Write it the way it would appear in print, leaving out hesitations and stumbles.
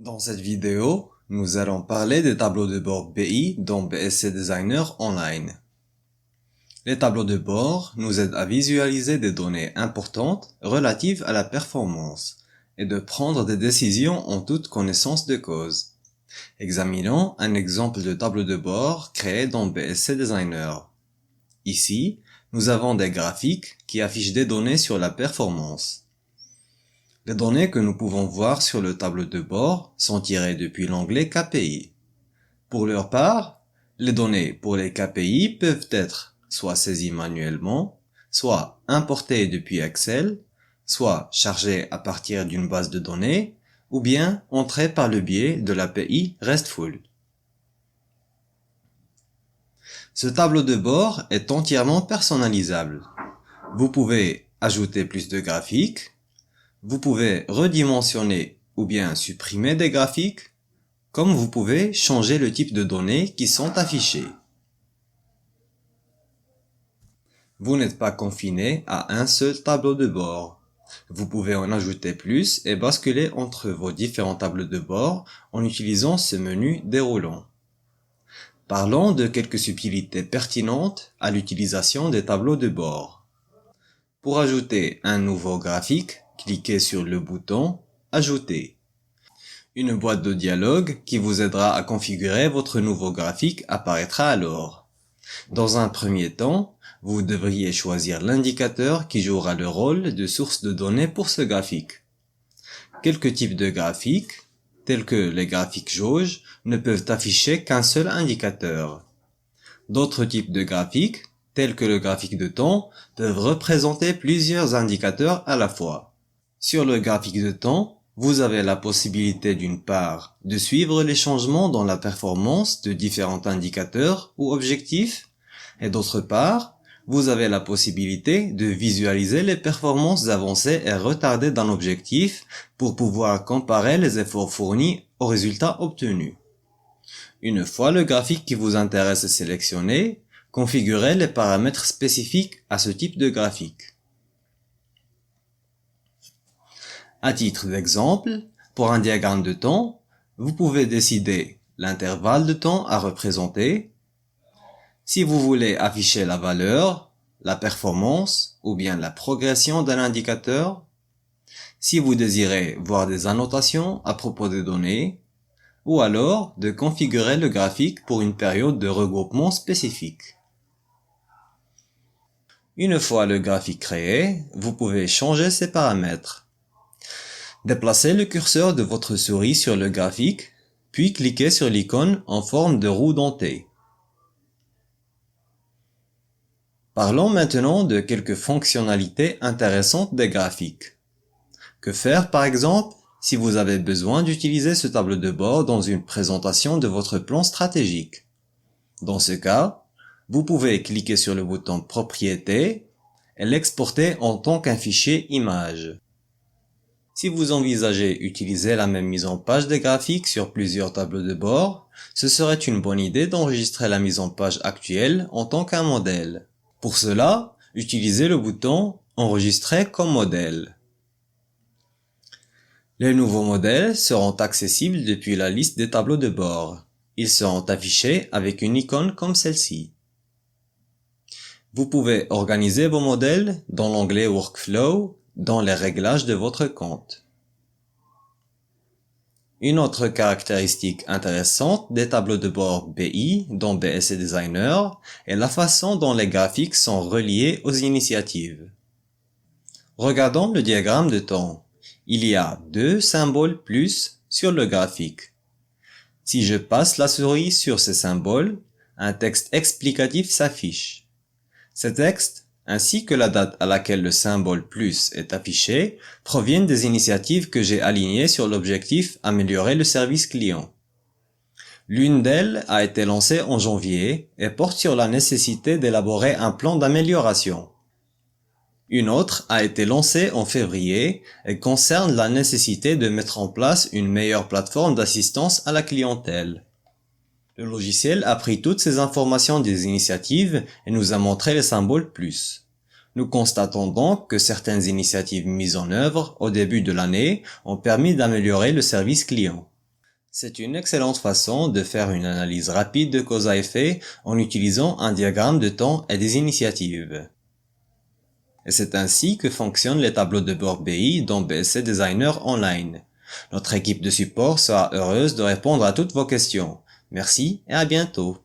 Dans cette vidéo, nous allons parler des tableaux de bord BI dans BSC Designer Online. Les tableaux de bord nous aident à visualiser des données importantes relatives à la performance et de prendre des décisions en toute connaissance de cause. Examinons un exemple de tableau de bord créé dans BSC Designer. Ici, nous avons des graphiques qui affichent des données sur la performance. Les données que nous pouvons voir sur le tableau de bord sont tirées depuis l'onglet KPI. Pour leur part, les données pour les KPI peuvent être soit saisies manuellement, soit importées depuis Excel, soit chargées à partir d'une base de données, ou bien entrées par le biais de l'API RESTful. Ce tableau de bord est entièrement personnalisable. Vous pouvez ajouter plus de graphiques, vous pouvez redimensionner ou bien supprimer des graphiques, comme vous pouvez changer le type de données qui sont affichées. Vous n'êtes pas confiné à un seul tableau de bord. Vous pouvez en ajouter plus et basculer entre vos différents tableaux de bord en utilisant ce menu déroulant. Parlons de quelques subtilités pertinentes à l'utilisation des tableaux de bord. Pour ajouter un nouveau graphique, cliquez sur le bouton « Ajouter ». Une boîte de dialogue qui vous aidera à configurer votre nouveau graphique apparaîtra alors. Dans un premier temps, vous devriez choisir l'indicateur qui jouera le rôle de source de données pour ce graphique. Quelques types de graphiques, tels que les graphiques jauges, ne peuvent afficher qu'un seul indicateur. D'autres types de graphiques, tels que le graphique de temps, peuvent représenter plusieurs indicateurs à la fois. Sur le graphique de temps, vous avez la possibilité d'une part de suivre les changements dans la performance de différents indicateurs ou objectifs, et d'autre part, vous avez la possibilité de visualiser les performances avancées et retardées d'un objectif pour pouvoir comparer les efforts fournis aux résultats obtenus. Une fois le graphique qui vous intéresse sélectionné, configurez les paramètres spécifiques à ce type de graphique. À titre d'exemple, pour un diagramme de temps, vous pouvez décider l'intervalle de temps à représenter, si vous voulez afficher la valeur, la performance ou bien la progression d'un indicateur, si vous désirez voir des annotations à propos des données, ou alors de configurer le graphique pour une période de regroupement spécifique. Une fois le graphique créé, vous pouvez changer ses paramètres. Déplacez le curseur de votre souris sur le graphique, puis cliquez sur l'icône en forme de roue dentée. Parlons maintenant de quelques fonctionnalités intéressantes des graphiques. Que faire par exemple si vous avez besoin d'utiliser ce tableau de bord dans une présentation de votre plan stratégique? Dans ce cas, vous pouvez cliquer sur le bouton Propriétés et l'exporter en tant qu'un fichier image. Si vous envisagez utiliser la même mise en page des graphiques sur plusieurs tableaux de bord, ce serait une bonne idée d'enregistrer la mise en page actuelle en tant qu'un modèle. Pour cela, utilisez le bouton Enregistrer comme modèle. Les nouveaux modèles seront accessibles depuis la liste des tableaux de bord. Ils seront affichés avec une icône comme celle-ci. Vous pouvez organiser vos modèles dans l'onglet Workflow dans les réglages de votre compte. Une autre caractéristique intéressante des tableaux de bord BI dans BSC Designer est la façon dont les graphiques sont reliés aux initiatives. Regardons le diagramme de temps. Il y a deux symboles plus sur le graphique. Si je passe la souris sur ces symboles, un texte explicatif s'affiche. Ce texte, ainsi que la date à laquelle le symbole plus est affiché, proviennent des initiatives que j'ai alignées sur l'objectif Améliorer le service client. L'une d'elles a été lancée en janvier et porte sur la nécessité d'élaborer un plan d'amélioration. Une autre a été lancée en février et concerne la nécessité de mettre en place une meilleure plateforme d'assistance à la clientèle. Le logiciel a pris toutes ces informations des initiatives et nous a montré les symboles plus. Nous constatons donc que certaines initiatives mises en œuvre au début de l'année ont permis d'améliorer le service client. C'est une excellente façon de faire une analyse rapide de cause à effet en utilisant un diagramme de temps et des initiatives. Et c'est ainsi que fonctionnent les tableaux de bord BI dans BSC Designer Online. Notre équipe de support sera heureuse de répondre à toutes vos questions. Merci et à bientôt.